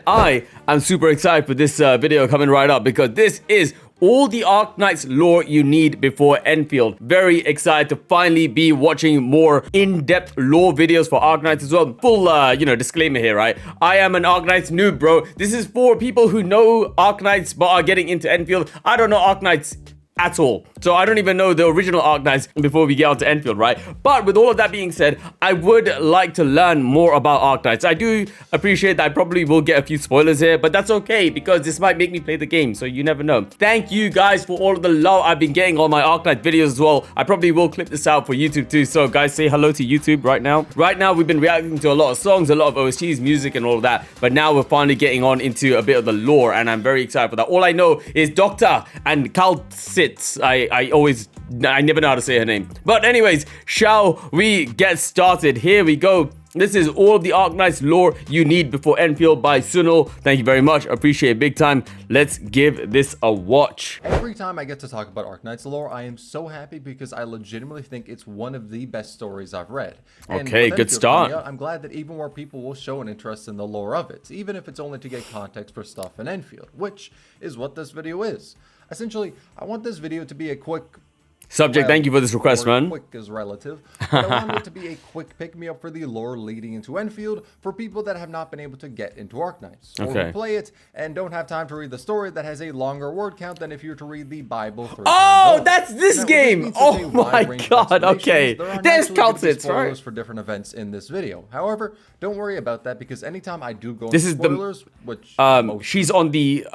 I am super excited for this video coming right up because this is all the Arknights lore you need before Endfield. Very excited to finally be watching more in-depth lore videos for Arknights as well. Full, disclaimer here, right? I am an Arknights noob, bro. This is for people who know Arknights but are getting into Endfield. I don't know Arknights at all. So I don't even know the original Arknights before we get on to Endfield, right? But with all of that being said, I would like to learn more about Arknights. I do appreciate that I probably will get a few spoilers here, but that's okay because this might make me play the game, so you never know. Thank you guys for all of the love I've been getting on my Arknight videos as well. I probably will clip this out for YouTube too, so guys, say hello to YouTube right now. Right now, we've been reacting to a lot of songs, a lot of OSTs, music, and all of that, but now we're finally getting on into a bit of the lore, and I'm very excited for that. All I know is Doctor and Calcit. I never know how to say her name. But anyways, shall we get started? Here we go. This is all of the Arknights lore you need before Endfield by Sunil. Thank you very much. Appreciate it big time. Let's give this a watch. Every time I get to talk about Arknights lore, I am so happy because I legitimately think it's one of the best stories I've read. And okay, good start. I'm glad that even more people will show an interest in the lore of it, even if it's only to get context for stuff in Endfield, which is what this video is. Essentially, I want this video to be a quick subject. Thank you for this request, man. Quick is relative. But I want it to be a quick pick-me-up for the lore leading into Endfield for people that have not been able to get into Arknights. Or who play it and don't have time to read the story that has a longer word count than if you were to read the Bible. Oh, that's this game! Oh my god, okay. There's Calcits, right? For different events in this video. However, don't worry about that because anytime I do go this into spoilers, which she's on the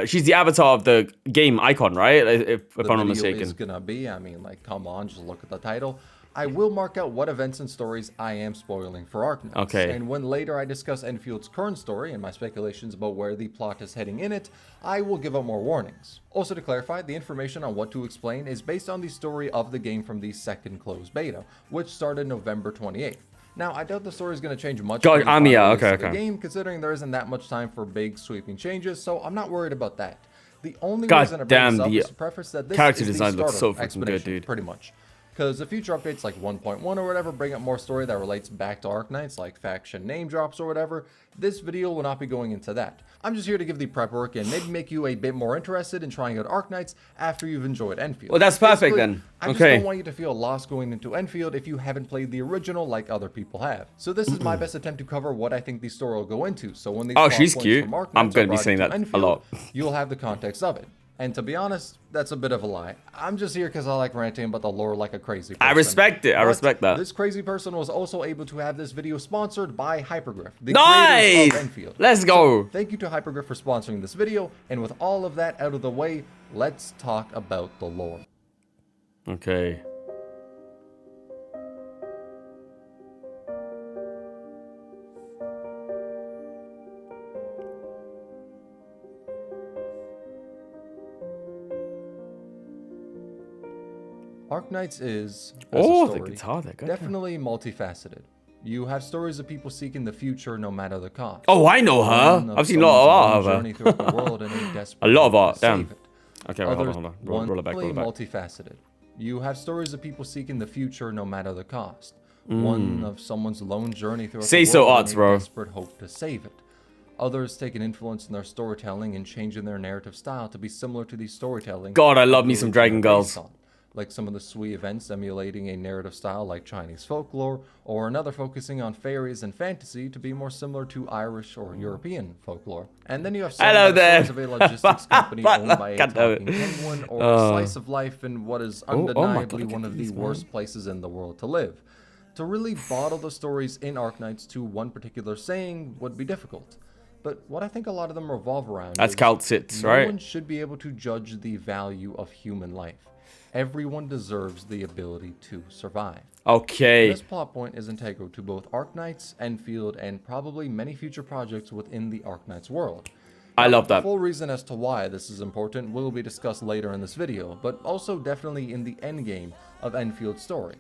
she's the avatar of the game icon, right? If I'm not mistaken. Is gonna be, I mean, like, come on, just look at the title. I will mark out what events and stories I am spoiling for Arknights. Okay. And when later I discuss Enfield's current story and my speculations about where the plot is heading in it, I will give out more warnings. Also to clarify, the information on what to explain is based on the story of the game from the second closed beta, which started November 28th. Now, I doubt the story is going to change much from the game, considering there isn't that much time for big sweeping changes, so I'm not worried about that. The only reason I bring this up is to preface that this character is the design looks so freaking good, dude. Pretty much. Because the future updates like 1.1 or whatever bring up more story that relates back to Arknights, like faction name drops or whatever. This video will not be going into that. I'm just here to give the prep work and maybe make you a bit more interested in trying out Arknights after you've enjoyed Endfield. Well, that's perfect then. I just don't want you to feel lost going into Endfield if you haven't played the original like other people have. So this is my best attempt to cover what I think the story will go into. So when these she's cute. I'm going to be saying that Endfield, a lot. You'll have the context of it. And to be honest, that's a bit of a lie. I'm just here because I like ranting about the lore like a crazy person. I respect it. I respect that. This crazy person was also able to have this video sponsored by Hypergriff, the nice! creators of Endfield. Let's go. So, thank you to Hypergriff for sponsoring this video. And with all of that out of the way, let's talk about the lore. Okay. Arknights is the guitar there. Definitely multifaceted. You have stories of people seeking the future no matter the cost. Oh, I know her. I've seen a lot of her. A lot of art. Damn. Okay, hold on. Roll it back. Multifaceted. You have stories of people seeking the future no matter the cost. One of someone's lone journey through the world and a desperate hope to save it. Others take an influence in their storytelling and changing their narrative style to be similar to the storytelling. God, I love me some Dragon Girls. Like some of the sweet events emulating a narrative style like Chinese folklore, or another focusing on fairies and fantasy to be more similar to Irish or European folklore. And then you have some of a logistics company owned by a talking penguin, or a slice of life in what is undeniably one of the worst places in the world to live. To really bottle the stories in Arknights to one particular saying would be difficult. But what I think a lot of them revolve around is Calcits, right? No one should be able to judge the value of human life. Everyone deserves the ability to survive. Okay. This plot point is integral to both Arknights, Endfield, and probably many future projects within the Arknights world. I love that. The full reason as to why this is important will be discussed later in this video, but also definitely in the endgame of Enfield's story.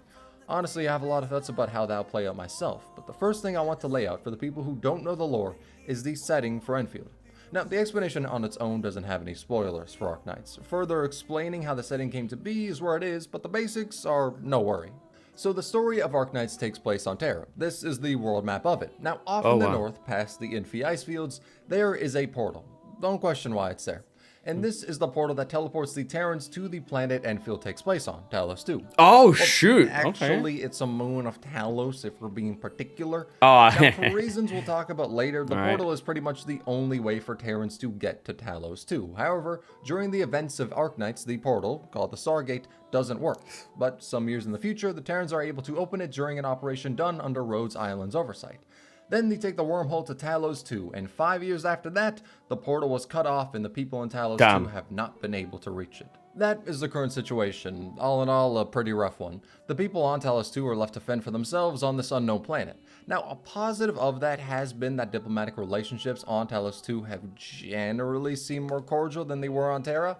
Honestly, I have a lot of thoughts about how that'll play out myself, but the first thing I want to lay out for the people who don't know the lore is the setting for Endfield. Now, the explanation on its own doesn't have any spoilers for Arknights. Further explaining how the setting came to be is where it is, but the basics are no worry. So the story of Arknights takes place on Terra. This is the world map of it. Now off in the north, past the Infi ice fields, there is a portal. Don't question why it's there. And this is the portal that teleports the Terrans to the planet Endfield takes place on, Talos 2. Oh, well, shoot. Actually, it's a moon of Talos, if we're being particular. Oh. Now, for reasons we'll talk about later, the portal is pretty much the only way for Terrans to get to Talos 2. However, during the events of Arknights, the portal, called the Stargate, doesn't work. But some years in the future, the Terrans are able to open it during an operation done under Rhodes Island's oversight. Then they take the wormhole to Talos 2, and 5 years after that, the portal was cut off and the people in Talos 2 have not been able to reach it. That is the current situation. All in all, a pretty rough one. The people on Talos 2 are left to fend for themselves on this unknown planet. Now, a positive of that has been that diplomatic relationships on Talos 2 have generally seemed more cordial than they were on Terra.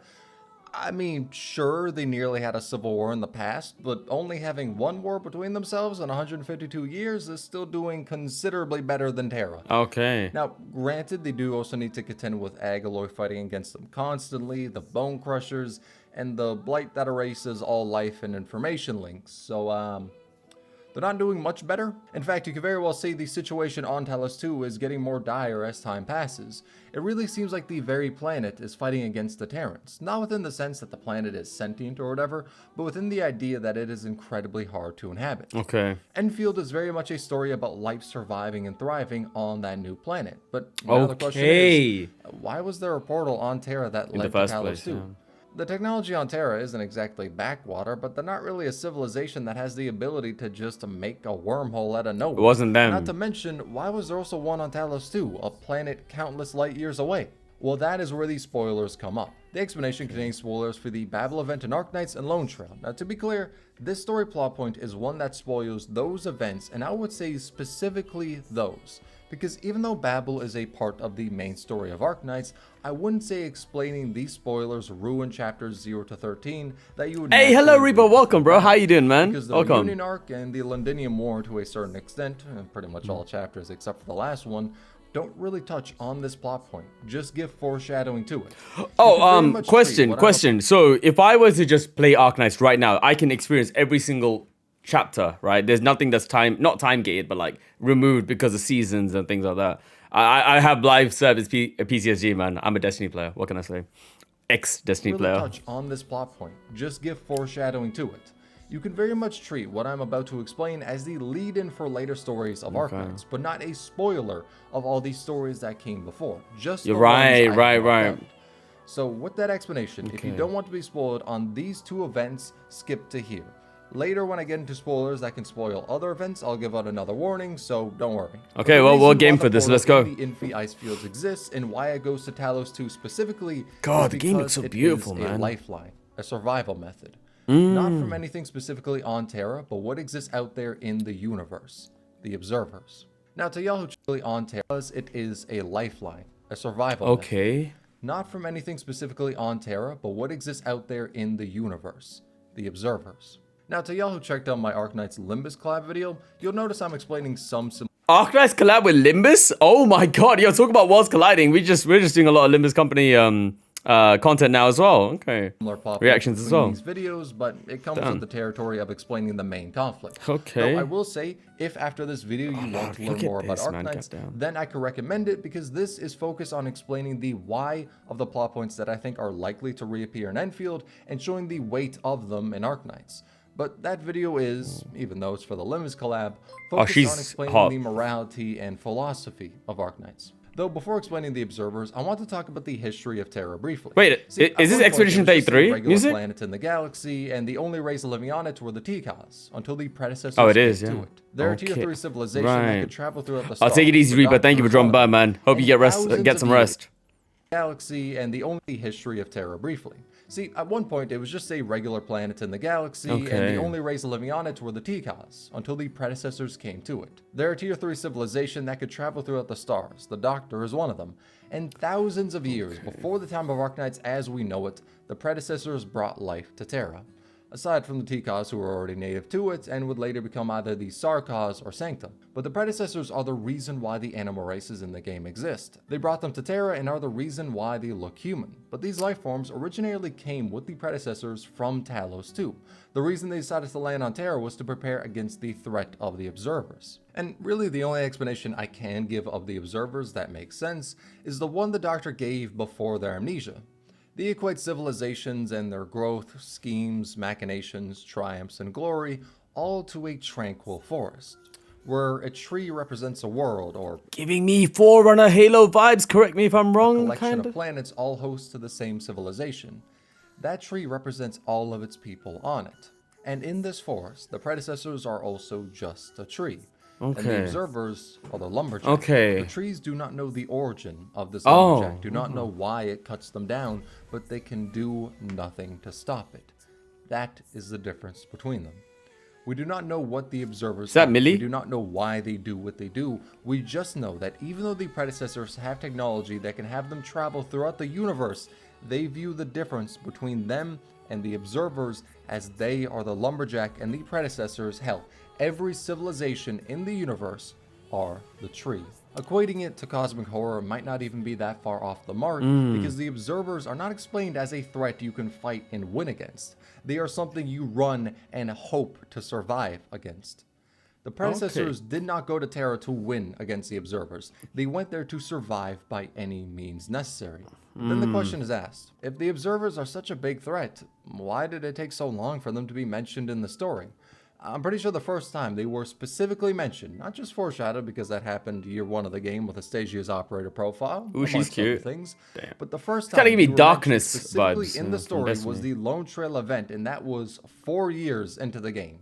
I mean, sure, they nearly had a civil war in the past, but only having one war between themselves in 152 years is still doing considerably better than Terra. Okay. Now, granted, they do also need to contend with Agaloy fighting against them constantly, the Bone Crushers, and the Blight that erases all life and information links, so, they're not doing much better. In fact, you could very well say the situation on Talos 2 is getting more dire as time passes. It really seems like the very planet is fighting against the Terrans, not within the sense that the planet is sentient or whatever, but within the idea that it is incredibly hard to inhabit. Okay. Enfield is very much a story about life surviving and thriving on that new planet. But now the question is, why was there a portal on Terra that led to Talos 2? Yeah. The technology on Terra isn't exactly backwater, but they're not really a civilization that has the ability to just make a wormhole out of nowhere. It wasn't them. Not to mention, why was there also one on Talos 2, a planet countless light years away? Well, that is where these spoilers come up. The explanation contains spoilers for the Babel event in Arknights and Lone Trail. Now, to be clear, this story plot point is one that spoils those events, and I would say specifically those. Because even though Babel is a part of the main story of Arknights, I wouldn't say explaining these spoilers ruin chapters 0 to 13 that you would. Hey, hello Reaper, welcome bro, how you doing, man? Because the welcome. Union Arc and the Londinium War to a certain extent, and pretty much all chapters except for the last one, don't really touch on this plot point. Just give foreshadowing to it. Oh, question. So if I was to just play Arknights right now, I can experience every single chapter, right? There's nothing that's not time gated, but like removed because of seasons and things like that. I have live service PCSG, man. I'm a Destiny player. What can I say? Ex-Destiny player. Touch on this plot point. Just give foreshadowing to it. You can very much treat what I'm about to explain as the lead-in for later stories of Arknights, but not a spoiler of all these stories that came before. Just you're right. So with that explanation, if you don't want to be spoiled on these two events, skip to here. Later, when I get into spoilers that can spoil other events, I'll give out another warning, so don't worry. Okay, well, we'll game for this. Let's go. The Infi ice fields exists and why it goes to Talos 2 specifically. God, the game looks so beautiful, man. A lifeline, a survival method. Not from anything specifically on Terra, but what exists out there in the universe, the observers. Now, to y'all who truly on Terra, it is a lifeline, a survival method. Not from anything specifically on Terra, but what exists out there in the universe, the observers. Now, to y'all who checked out my Arknights Limbus collab video, you'll notice I'm explaining some Arknights collab with Limbus? Oh my god, yo, talk about worlds colliding. We're just doing a lot of Limbus company content now as well. Okay. Reactions as well. These videos, but it comes with the territory of explaining the main conflict. Okay. Though I will say, if after this video you want to learn more about Arknights, then I can recommend it because this is focused on explaining the why of the plot points that I think are likely to reappear in Endfield and showing the weight of them in Arknights. But that video is, even though it's for the Limbus collab, focused on explaining the morality and philosophy of Arknights. Though before explaining the observers, I want to talk about the history of Terra briefly. Wait, is this Expedition 33 music? Planet in the galaxy, and the only race living on it were the Tikas, until the predecessors to it. They're a tier 3 civilization that could travel throughout the stars. I'll take it easy, Reaper. Thank you for dropping by, man. Hope you get some rest. Galaxy, and the only history of Terra briefly. See, at one point, it was just a regular planet in the galaxy, and the only race living on it were the Tikas, until the predecessors came to it. They're a tier 3 civilization that could travel throughout the stars. The Doctor is one of them. And thousands of years before the time of Arknights as we know it, the predecessors brought life to Terra. aside from the Tikars who were already native to it and would later become either the Sarkaz or Sanctum. But the predecessors are the reason why the animal races in the game exist. They brought them to Terra and are the reason why they look human. But these life forms originally came with the predecessors from Talos 2. The reason they decided to land on Terra was to prepare against the threat of the Observers. And really the only explanation I can give of the Observers that makes sense is the one the Doctor gave before their amnesia. They equate civilizations and their growth, schemes, machinations, triumphs, and glory all to a tranquil forest, where a tree represents a world, or giving me Forerunner Halo vibes, correct me if I'm wrong, a collection of planets all host to the same civilization. That tree represents all of its people on it. And in this forest, the predecessors are also just a tree. And the observers are the lumberjack. The trees do not know the origin of this lumberjack, do not know why it cuts them down, but they can do nothing to stop it. That is the difference between them. We do not know what the observers do. We do not know why they do what they do. We just know that even though the predecessors have technology that can have them travel throughout the universe, they view the difference between them and the observers as they are the lumberjack and the predecessors. Hell, every civilization in the universe are the tree. Equating it to cosmic horror might not even be that far off the mark, because the observers are not explained as a threat you can fight and win against. They are something you run and hope to survive against. The predecessors did not go to Terra to win against the observers. They went there to survive by any means necessary. Then the question is asked, if the observers are such a big threat, why did it take so long for them to be mentioned in the story? I'm pretty sure the first time they were specifically mentioned, not just foreshadowed because that happened year 1 of the game with Astasia's operator profile. Ooh, she's cute. Things. Damn. But the first time gotta give me they were darkness specifically vibes in the story was the Lone Trail event, and that was 4 years into the game.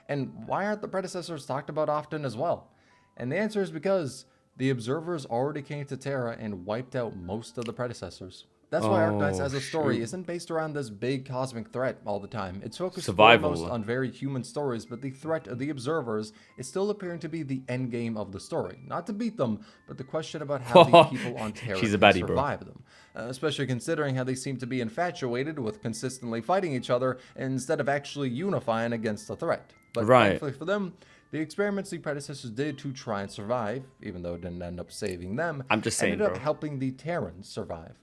And why aren't the predecessors talked about often as well? And the answer is because the observers already came to Terra and wiped out most of the predecessors. That's why Arknights as a story isn't based around this big cosmic threat all the time. It's focused foremost on very human stories, but the threat of the observers is still appearing to be the end game of the story. Not to beat them, but the question about how the people on Terra can survive them. Especially considering how they seem to be infatuated with consistently fighting each other instead of actually unifying against the threat. But thankfully for them, the experiments the predecessors did to try and survive, even though it didn't end up saving them, ended up helping the Terrans survive.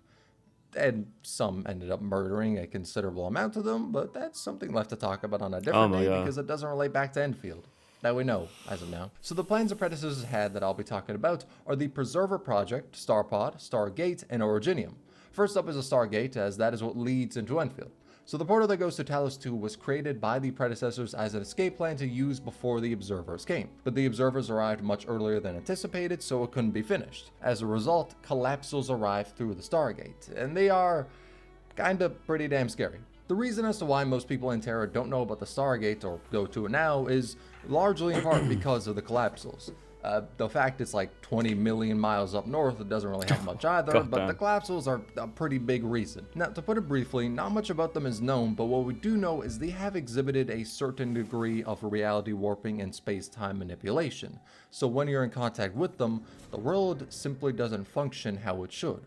And some ended up murdering a considerable amount of them, but that's something left to talk about on a different day because it doesn't relate back to Endfield. That we know, as of now. So the plans the predecessors had that I'll be talking about are the Preserver Project, Starpod, Stargate, and Originium. First up is a Stargate, as that is what leads into Endfield. So the portal that goes to Talos 2 was created by the predecessors as an escape plan to use before the observers came. But the observers arrived much earlier than anticipated, so it couldn't be finished. As a result, collapsals arrived through the Stargate, and they are kinda pretty damn scary. The reason as to why most people in Terra don't know about the Stargate or go to it now is largely in part because of the collapsals. The fact it's like 20 million miles up north, it doesn't really help much either, but the collapsals are a pretty big reason. Now, to put it briefly, not much about them is known, but what we do know is they have exhibited a certain degree of reality warping and space-time manipulation. So when you're in contact with them, the world simply doesn't function how it should.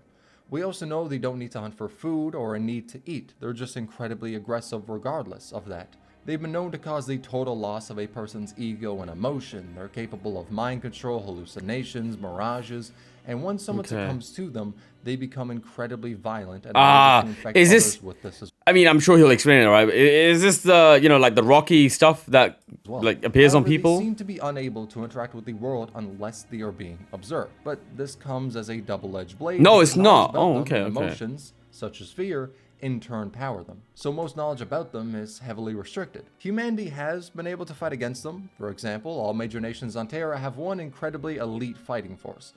We also know they don't need to hunt for food or a need to eat. They're just incredibly aggressive regardless of that. They've been known to cause the total loss of a person's ego and emotion. They're capable of mind control, hallucinations, mirages, and once someone succumbs to them, they become incredibly violent and can infect others with this as well. I mean, I'm sure he'll explain it, right? Is this the, like the rocky stuff that like appears on people? They seem to be unable to interact with the world unless they are being observed. But this comes as a double-edged blade. No, it's not. Oh, okay. Emotions, such as fear, in turn power them. So most knowledge about them is heavily restricted. Humanity has been able to fight against them. For example, all major nations on Terra have one incredibly elite fighting force.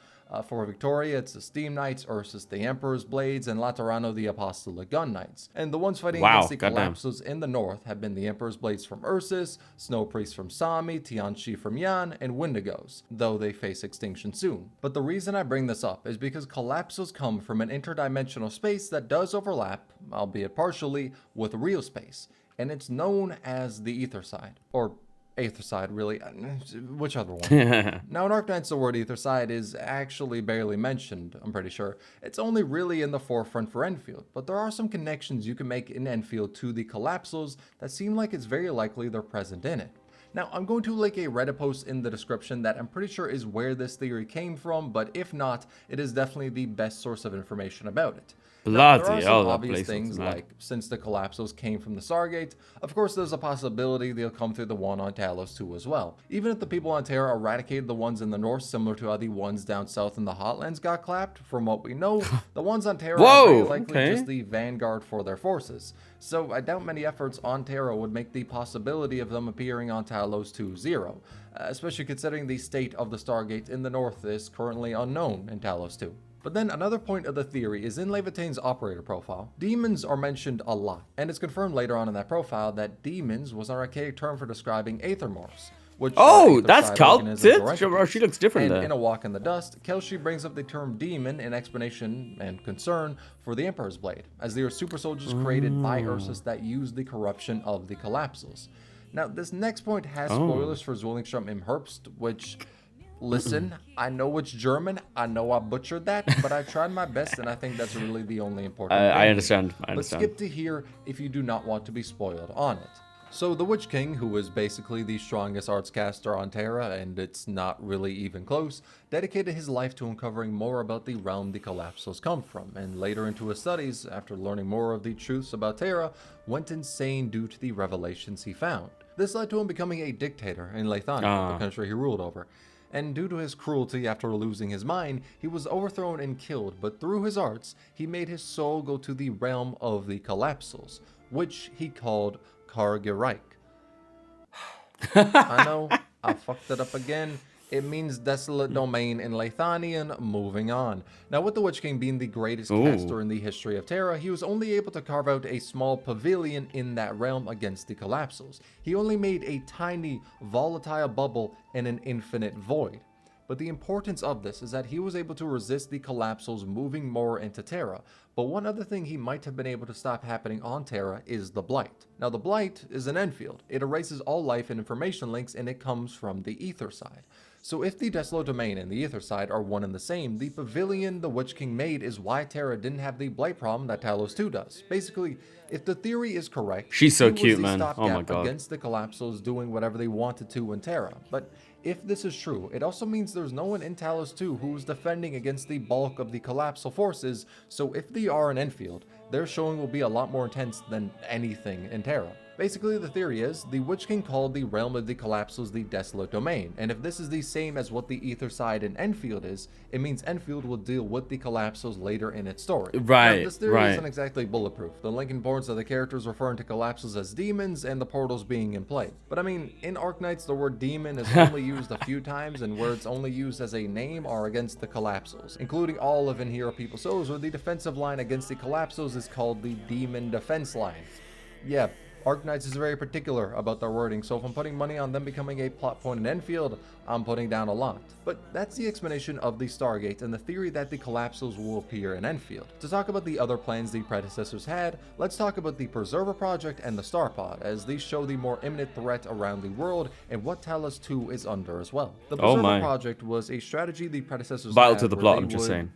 For Victoria, it's the Steam Knights, Ursus the Emperor's Blades, and Laterano the Apostolic Gun Knights. And the ones fighting against the collapsals in the north have been the Emperor's Blades from Ursus, Snow Priest from Sami, Tianchi from Yan, and Wendigos, though they face extinction soon. But the reason I bring this up is because collapsals come from an interdimensional space that does overlap, albeit partially, with real space, and it's known as the Aetherside, or Aetherside, really. Which other one? Now, in Arknights, the word Aetherside is actually barely mentioned, I'm pretty sure. It's only really in the forefront for Endfield, but there are some connections you can make in Endfield to the collapsals that seem like it's very likely they're present in it. Now, I'm going to link a Reddit post in the description that I'm pretty sure is where this theory came from, but if not, it is definitely the best source of information about it. Now, there are some obvious things like, since the collapsals came from the Stargate, of course there's a possibility they'll come through the one on Talos 2 as well. Even if the people on Terra eradicated the ones in the north, similar to how the ones down south in the Hotlands got clapped, from what we know, the ones on Terra are very likely just the vanguard for their forces. So I doubt many efforts on Terra would make the possibility of them appearing on Talos 2 zero, especially considering the state of the Stargate in the north is currently unknown in Talos 2. But then another point of the theory is in Levitane's operator profile. Demons are mentioned a lot, and it's confirmed later on in that profile that demons was an archaic term for describing aethermorphs. Which that's Kalsit? She looks different there. In A Walk in the Dust, Kelshi brings up the term demon in explanation and concern for the Emperor's Blade, as they are super soldiers created by Ursus that use the corruption of the collapsals. Now, this next point has spoilers for Zwillingstrom im Herbst, which... Listen, I know it's German, I know I butchered that, but I tried my best and I think that's really the only important thing. I understand. But skip to here if you do not want to be spoiled on it. So the Witch King, who is basically the strongest arts caster on Terra, and it's not really even close, dedicated his life to uncovering more about the realm the collapsals come from, and later into his studies, after learning more of the truths about Terra, went insane due to the revelations he found. This led to him becoming a dictator in Leithania, the country he ruled over. And due to his cruelty after losing his mind, he was overthrown and killed, but through his arts, he made his soul go to the realm of the collapsals, which he called Kargereich. I know, I fucked it up again. It means desolate domain in Leithanian. Moving on. Now, with the Witch King being the greatest caster in the history of Terra, he was only able to carve out a small pavilion in that realm against the collapsals. He only made a tiny, volatile bubble in an infinite void. But the importance of this is that he was able to resist the collapsals moving more into Terra. But one other thing he might have been able to stop happening on Terra is the Blight. Now, the Blight is an Endfield. It erases all life and information links, and it comes from the Aetherside. So if the Desolate Domain and the Aetherside are one and the same, the pavilion the Witch King made is why Terra didn't have the Blight problem that Talos 2 does. Basically, if the theory is correct, she's so cute, man. Oh my god. Against the collapsals doing whatever they wanted to in Terra. But if this is true, it also means there's no one in Talos 2 who's defending against the bulk of the collapsal forces, so if they are in Endfield, their showing will be a lot more intense than anything in Terra. Basically, the theory is, the Witch King called the realm of the collapsals the Desolate Domain, and if this is the same as what the Aetherside in Endfield is, it means Endfield will deal with the collapsals later in its story. Right, now, this theory isn't exactly bulletproof. The linking points of the characters referring to collapsals as demons and the portals being in play. But I mean, in Arknights, the word demon is only used a few times, and words only used as a name are against the collapsals, including all of In Hero People Souls, where the defensive line against the collapsals is called the demon defense line. Yeah. Arknights is very particular about their wording, so if I'm putting money on them becoming a plot point in Endfield, I'm putting down a lot. But that's the explanation of the Stargate and the theory that the collapsals will appear in Endfield. To talk about the other plans the predecessors had, let's talk about the Preserver Project and the Starpod, as these show the more imminent threat around the world and what Talos 2 is under as well. The Preserver Project was a strategy the predecessors vital had to the plot, I'm just saying.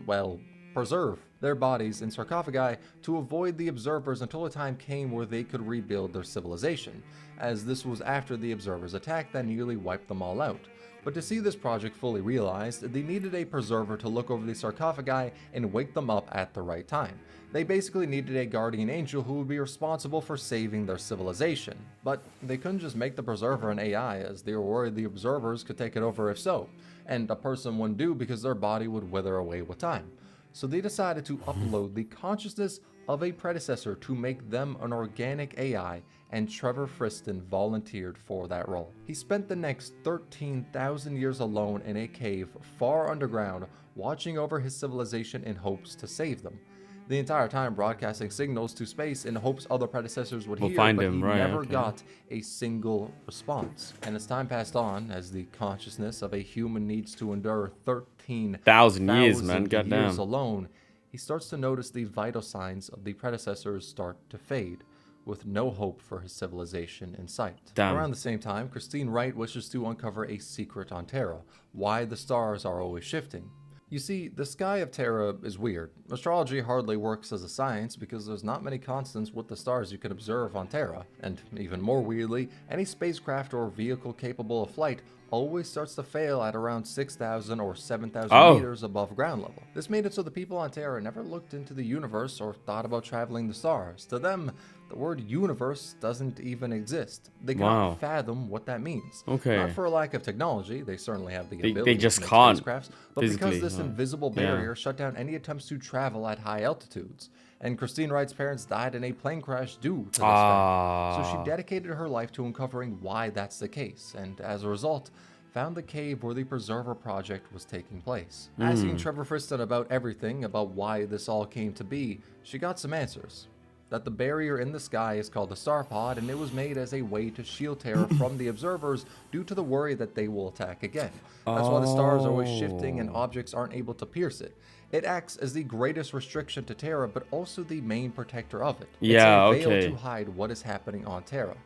Well, preserve their bodies in sarcophagi to avoid the observers until a time came where they could rebuild their civilization, as this was after the observers' attack that nearly wiped them all out. But to see this project fully realized, they needed a preserver to look over the sarcophagi and wake them up at the right time. They basically needed a guardian angel who would be responsible for saving their civilization. But they couldn't just make the preserver an AI, as they were worried the observers could take it over if so, and a person wouldn't do because their body would wither away with time. So they decided to upload the consciousness of a predecessor to make them an organic AI, and Trevor Friston volunteered for that role. He spent the next 13,000 years alone in a cave far underground, watching over his civilization in hopes to save them. The entire time broadcasting signals to space in hopes other predecessors would hear, but he never got a single response. And as time passed on, as the consciousness of a human needs to endure 13,000 years, alone, he starts to notice the vital signs of the predecessors start to fade, with no hope for his civilization in sight. Damn. Around the same time, Christine Wright wishes to uncover a secret on Terra, why the stars are always shifting. You see, the sky of Terra is weird. Astrology hardly works as a science because there's not many constants with the stars you can observe on Terra, and even more weirdly, any spacecraft or vehicle capable of flight always starts to fail at around 6,000 or 7,000 meters above ground level. This made it so the people on Terra never looked into the universe or thought about traveling the stars. To them, the word universe doesn't even exist. They cannot fathom what that means. Not for a lack of technology, they certainly have the ability they just to make can't spacecrafts, but because this invisible barrier shut down any attempts to travel at high altitudes. And Christine Wright's parents died in a plane crash due to this fact. So she dedicated her life to uncovering why that's the case, and as a result, found the cave where the Preserver project was taking place. Asking Trevor Friston about everything, about why this all came to be, she got some answers. That the barrier in the sky is called the Star Pod, and it was made as a way to shield Terra from the observers due to the worry that they will attack again. That's why the stars are always shifting and objects aren't able to pierce it. It acts as the greatest restriction to Terra, but also the main protector of it. It's a veil to hide what is happening on Terra,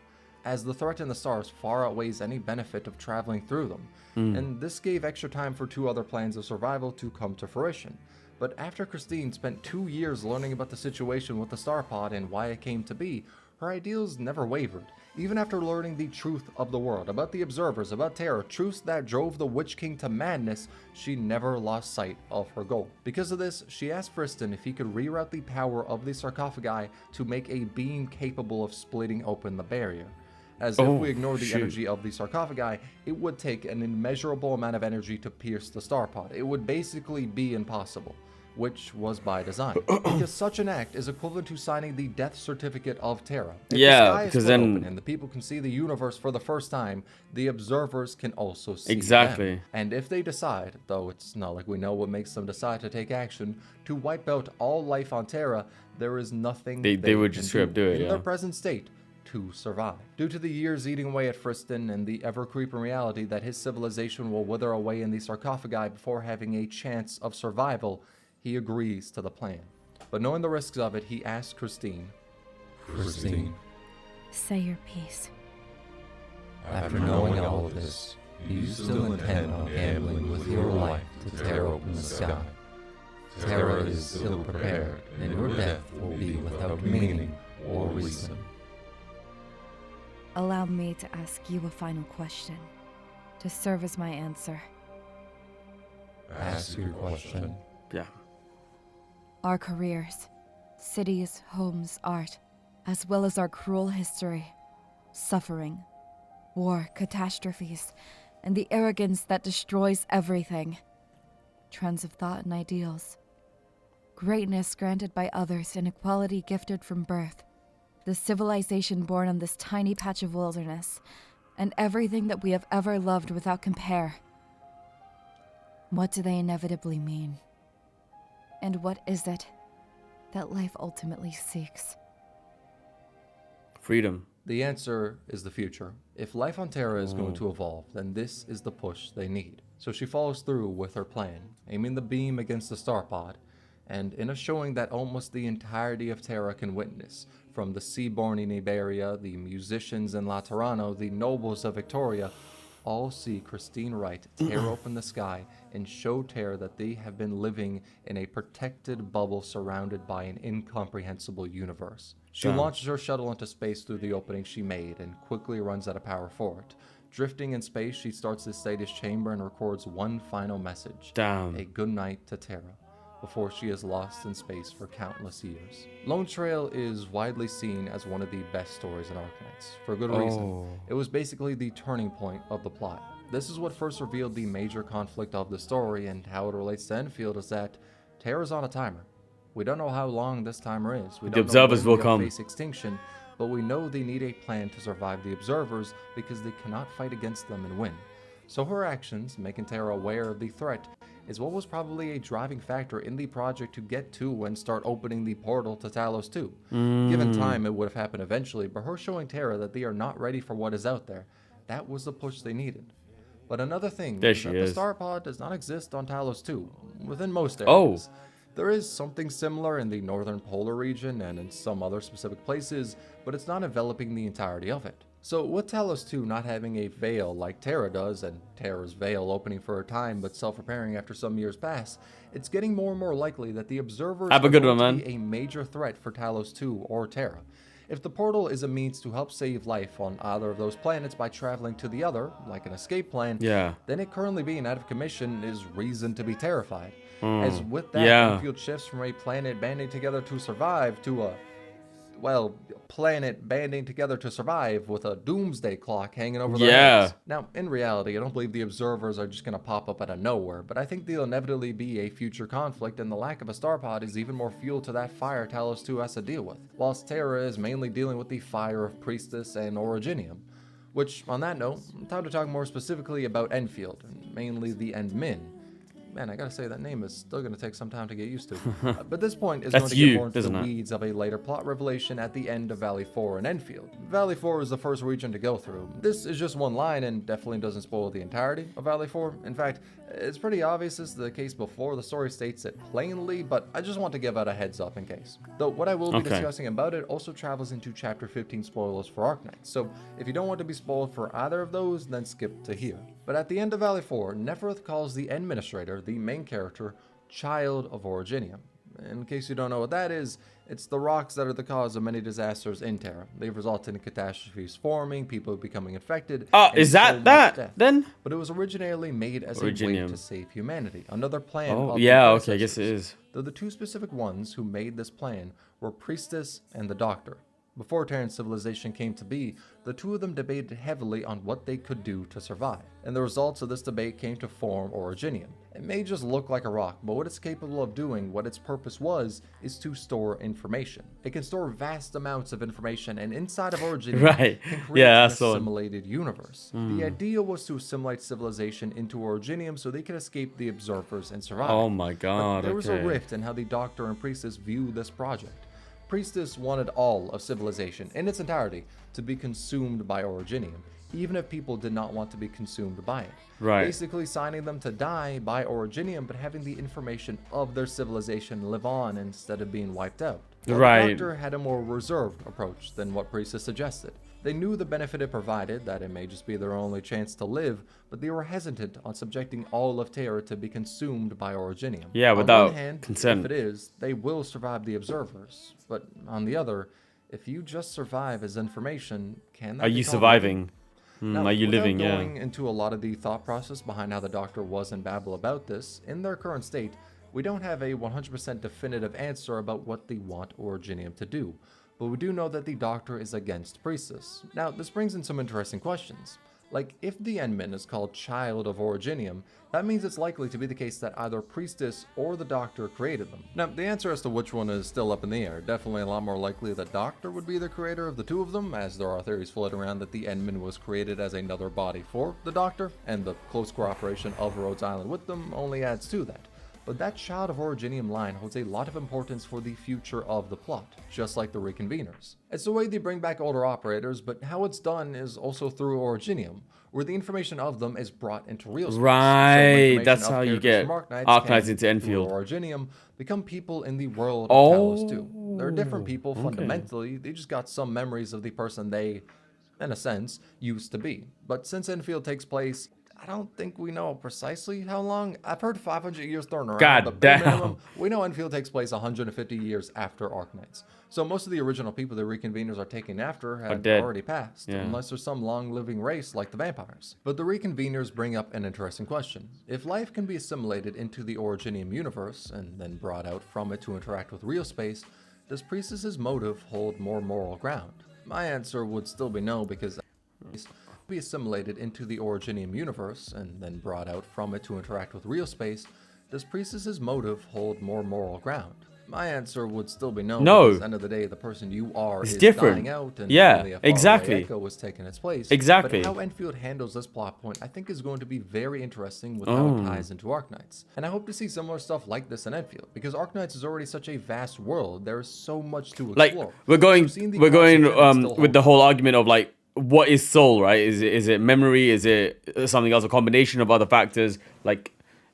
as the threat in the stars far outweighs any benefit of traveling through them. And this gave extra time for 2 other plans of survival to come to fruition. But after Christine spent 2 years learning about the situation with the Star Pod and why it came to be, her ideals never wavered. Even after learning the truth of the world, about the observers, about Terra, truths that drove the Witch King to madness, she never lost sight of her goal. Because of this, she asked Friston if he could reroute the power of the sarcophagi to make a beam capable of splitting open the barrier. As if we ignore the energy of the sarcophagi, it would take an immeasurable amount of energy to pierce the Star Pod. It would basically be impossible, which was by design. Because such an act is equivalent to signing the death certificate of Terra. If the sky is split open and the people can see the universe for the first time, the observers can also see them. And if they decide, though it's not like we know what makes them decide to take action, to wipe out all life on Terra, there is nothing they would just straight up do it in their present state to survive. Due to the years eating away at Friston and the ever-creeping reality that his civilization will wither away in the sarcophagi before having a chance of survival, he agrees to the plan. But knowing the risks of it, he asks Christine, say your piece. After knowing all of this, do you still intend on gambling with your life to tear open the sky? Terra is ill-prepared, and your death will be without meaning or reason. Allow me to ask you a final question, to serve as my answer. Ask your question. Our careers, cities, homes, art, as well as our cruel history, suffering, war, catastrophes, and the arrogance that destroys everything. Trends of thought and ideals. Greatness granted by others and equality gifted from birth. The civilization born on this tiny patch of wilderness, and everything that we have ever loved without compare. What do they inevitably mean? And what is it that life ultimately seeks? Freedom. The answer is the future. If life on Terra is going to evolve, then this is the push they need. So she follows through with her plan, aiming the beam against the Star Pod, and in a showing that almost the entirety of Terra can witness, from the Seaborn in Iberia, the musicians in Laterano, the nobles of Victoria, all see Christine Wright tear open the sky and show Terra that they have been living in a protected bubble surrounded by an incomprehensible universe. She launches her shuttle into space through the opening she made and quickly runs out of power for it. Drifting in space, she starts the status chamber and records one final message. A good night to Terra, before she is lost in space for countless years. Lone Trail is widely seen as one of the best stories in Arknights, for good reason. It was basically the turning point of the plot. This is what first revealed the major conflict of the story, and how it relates to Endfield is that Terra's on a timer. We don't know how long this timer is. We don't the observers know when will come. Face extinction, but we know they need a plan to survive the observers because they cannot fight against them and win. So her actions, making Terra aware of the threat, is what was probably a driving factor in the project to get to and start opening the portal to Talos 2. Given time, it would have happened eventually, but her showing Terra that they are not ready for what is out there, that was the push they needed. But another thing is that the Star Pod does not exist on Talos 2, within most areas. There is something similar in the northern polar region and in some other specific places, but it's not enveloping the entirety of it. So with Talos 2 not having a veil like Terra does, and Terra's veil opening for a time but self-repairing after some years pass, it's getting more and more likely that the observers are going to be a major threat for Talos 2 or Terra. If the portal is a means to help save life on either of those planets by traveling to the other, like an escape plan, then it currently being out of commission is reason to be terrified. As with that, Endfield shifts from a planet banding together to survive to a, well, planet banding together to survive with a doomsday clock hanging over their heads. Now, in reality, I don't believe the observers are just going to pop up out of nowhere, but I think there'll inevitably be a future conflict, and the lack of a star pod is even more fuel to that fire Talos 2 has to deal with, whilst Terra is mainly dealing with the fire of Priestess and Originium. Which, on that note, time to talk more specifically about Endfield, and mainly the Endmin. Man, I gotta say, that name is still gonna take some time to get used to. But this point is going to get more into the weeds of a later plot revelation at the end of Valley 4 and Endfield. Valley 4 is the first region to go through. This is just one line and definitely doesn't spoil the entirety of Valley 4. In fact, it's pretty obvious this is the case before the story states it plainly, but I just want to give out a heads up in case. Though what I will be discussing about it also travels into Chapter 15 spoilers for Arknights, so if you don't want to be spoiled for either of those, then skip to here. But at the end of Valley 4, Neferth calls the Administrator, the main character, Child of Originium. In case you don't know what that is, it's the rocks that are the cause of many disasters in Terra. They've resulted in catastrophes forming, people becoming infected. Is that then? But it was originally made as a way to save humanity. Another plan. I guess it is. Though the two specific ones who made this plan were Priestess and the Doctor. Before Terran civilization came to be, the two of them debated heavily on what they could do to survive, and the results of this debate came to form Originium. It may just look like a rock, but what it's capable of doing, what its purpose was, is to store information. It can store vast amounts of information, and inside of Originium can create an assimilated universe. The idea was to assimilate civilization into Originium so they could escape the observers and survive. Oh my god, but there was a rift in how the Doctor and Priestess viewed this project. Priestess wanted all of civilization, in its entirety, to be consumed by Originium, even if people did not want to be consumed by it. Basically signing them to die by Originium, but having the information of their civilization live on instead of being wiped out. The Doctor had a more reserved approach than what Priestess suggested. They knew the benefit it provided, that it may just be their only chance to live, but they were hesitant on subjecting all of Terra to be consumed by Originium. Without on one hand, consent. If it is, they will survive the observers. But on the other, if you just survive as information, can that Are you surviving? Now, are you living? Going into a lot of the thought process behind how the Doctor was in Babel about this, in their current state, we don't have a 100% definitive answer about what they want Originium to do. But we do know that the Doctor is against Priestess. Now, this brings in some interesting questions. Like, if the Endmin is called Child of Originium, that means it's likely to be the case that either Priestess or the Doctor created them. Now, the answer as to which one is still up in the air. Definitely a lot more likely that Doctor would be the creator of the two of them, as there are theories floating around that the Endmin was created as another body for the Doctor, and the close cooperation of Rhodes Island with them only adds to that. But that Child of Originium line holds a lot of importance for the future of the plot, just like the Reconveners. It's the way they bring back older operators, but how it's done is also through Originium, where the information of them is brought into real space. That's how you get Arknights into Endfield. Originium become people in the world of Talos 2. They're different people fundamentally, they just got some memories of the person they, in a sense, used to be. But since Endfield takes place, I don't think we know precisely how long. I've heard 500 years thrown around, but bare minimum, we know Endfield takes place 150 years after Arknights. So most of the original people the Reconveners are taking after have already passed, unless there's some long-living race like the vampires. But the Reconveners bring up an interesting question. If life can be assimilated into the Originium universe, and then brought out from it to interact with real space, does Priestess's motive hold more moral ground? My answer would still be no, because be assimilated into the Originium universe and then brought out from it to interact with real space, does Priestess's motive hold more moral ground? My answer would still be no. Because at the end of the day, the person you are is dying out, and only a faraway echo was taking its place. But how Endfield handles this plot point, I think, is going to be very interesting with how it ties into Arknights. And I hope to see similar stuff like this in Endfield, because Arknights is already such a vast world. There is so much to explore. Like we're going with the whole argument of like, what is soul, right? Is it memory? Is it something else? A combination of other factors? Like,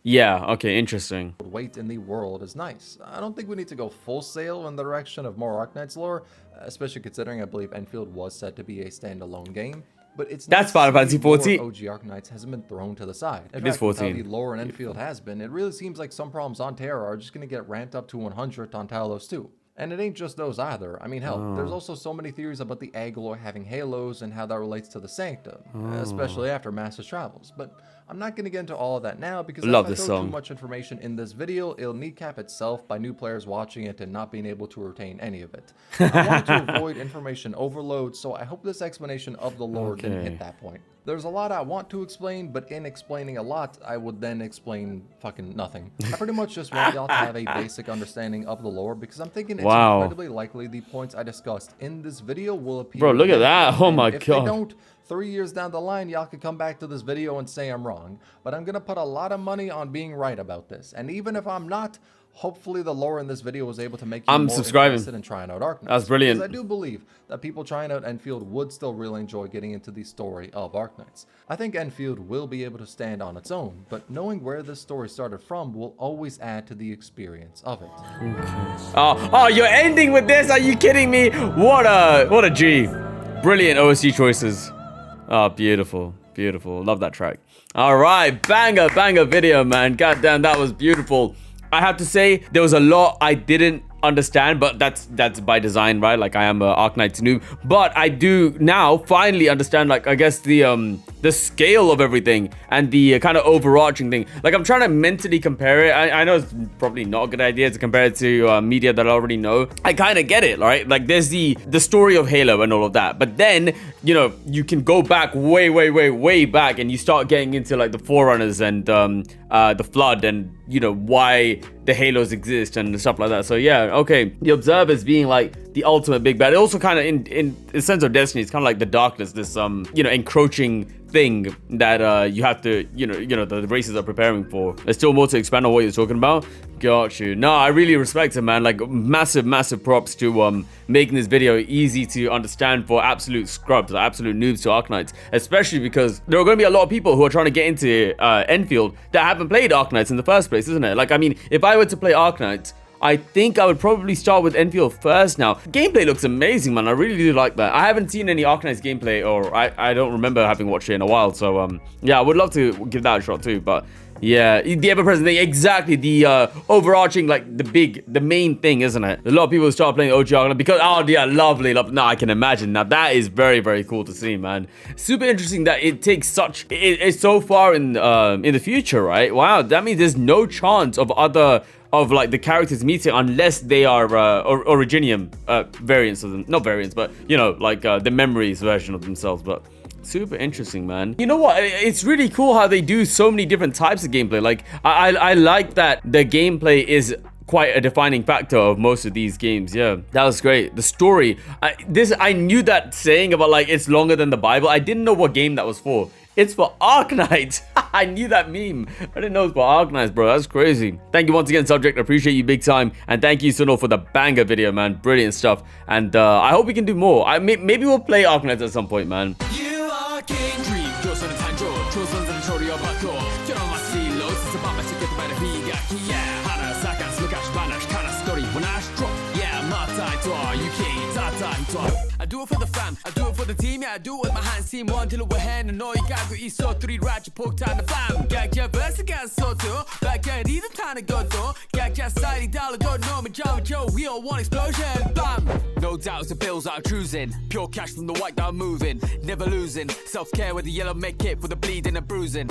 Yeah, okay, interesting. Weight in the world is nice. I don't think we need to go full sail in the direction of more Arknights lore, especially considering I believe Endfield was said to be a standalone game. But it's That's Final Fantasy 14. OG Arknights hasn't been thrown to the side. In It is fact, with 14. how the lore in Endfield has been, it really seems like some problems on Terra are just going to get ramped up to 100 on Talos too. And it ain't just those either. I mean, hell, there's also so many theories about the Agalor having halos and how that relates to the Sanctum, especially after Master's travels. But I'm not going to get into all of that now because if I throw too much information in this video, it'll kneecap itself by new players watching it and not being able to retain any of it. I wanted to avoid information overload, so I hope this explanation of the lore didn't hit that point. There's a lot I want to explain, but in explaining a lot, I would then explain fucking nothing. I pretty much just want y'all to have a basic understanding of the lore because I'm thinking it's incredibly likely the points I discussed in this video will appear. Bro, look at that. Oh my God. If they don't, 3 years down the line, y'all could come back to this video and say I'm wrong. But I'm going to put a lot of money on being right about this. And even if I'm not, hopefully the lore in this video was able to make you more interested in trying out Arknights. That's brilliant. Because I do believe that people trying out Endfield would still really enjoy getting into the story of Arknights. I think Endfield will be able to stand on its own, but knowing where this story started from will always add to the experience of it. Oh, you're ending with this? Are you kidding me? What a G. Brilliant OST choices. Oh, beautiful. Beautiful. Love that track. All right. Banger video, man. Goddamn, that was beautiful. I have to say, there was a lot I didn't understand, but that's by design, right? Like, I am a Arknights noob, but I do now finally understand, like, I guess the scale of everything and the kind of overarching thing. Like, I'm trying to mentally compare it. I know it's probably not a good idea to compare it to media that I already know. I kind of get it, right? Like, there's the story of Halo and all of that, but then, you know, you can go back way back and you start getting into like the Forerunners and the Flood and, you know, why the Halos exist and stuff like that. So yeah, okay, the Observers being like the ultimate big bad. It also kind of in the sense of Destiny, it's kind of like the Darkness, this you know, encroaching thing that you have to, you know, the races are preparing for. There's still more to expand on what you're talking about. Got you. No, I really respect it, man. Like, massive props to making this video easy to understand for absolute scrubs, absolute noobs to Arknights, especially because there are going to be a lot of people who are trying to get into Endfield that haven't played Arknights in the first place, isn't it? Like, I mean, if I were to play Arknights, I think I would probably start with Endfield first now. Gameplay looks amazing, man. I really do like that. I haven't seen any Arknights gameplay, or I don't remember having watched it in a while. So, yeah, I would love to give that a shot too. But yeah, the ever-present thing, exactly. The overarching, like, the main thing, isn't it? A lot of people start playing OG Arknights because, oh, yeah, lovely. No, I can imagine. Now, that is very cool to see, man. Super interesting that it takes such... It's so far in the future, right? Wow, that means there's no chance of other... of like the characters meeting unless they are Originium variants of them. Not variants, but, you know, like the memories version of themselves. But super interesting, man. You know what? It's really cool how they do so many different types of gameplay. Like, I like that the gameplay is quite a defining factor of most of these games. Yeah, that was great. The story, I knew that saying about like it's longer than the Bible. I didn't know what game that was for. It's for Arknights. I knew that meme. I didn't know it was for Arknights, bro. That's crazy. Thank you once again, Subject. I appreciate you big time. And thank you, Sunil, for the banger video, man. Brilliant stuff. And I hope we can do more. Maybe we'll play Arknights at some point, man. You are king. Dream, 조선은 탄조. 조선은 조리어 받고. 결혼과 실로. 스스밤에 시켰다 by the 비가. Yeah. 하나 사간 슬가시 바나시 카나 스토리. When I stroke. Yeah, my title. You can't. I do it for the fam, I do it for the team, yeah, I do it with my hands. Team one till we're hand and know you got to eat so three right, you poke time the fam. Got your verse, got so too. Back at either time to go through. Got your side dollar, don't know me, Joe. We all want explosion, bam. No doubts, the bills are cruising. Pure cash from the white that I'm moving. Never losing. Self care with the yellow make it for the bleeding and bruising.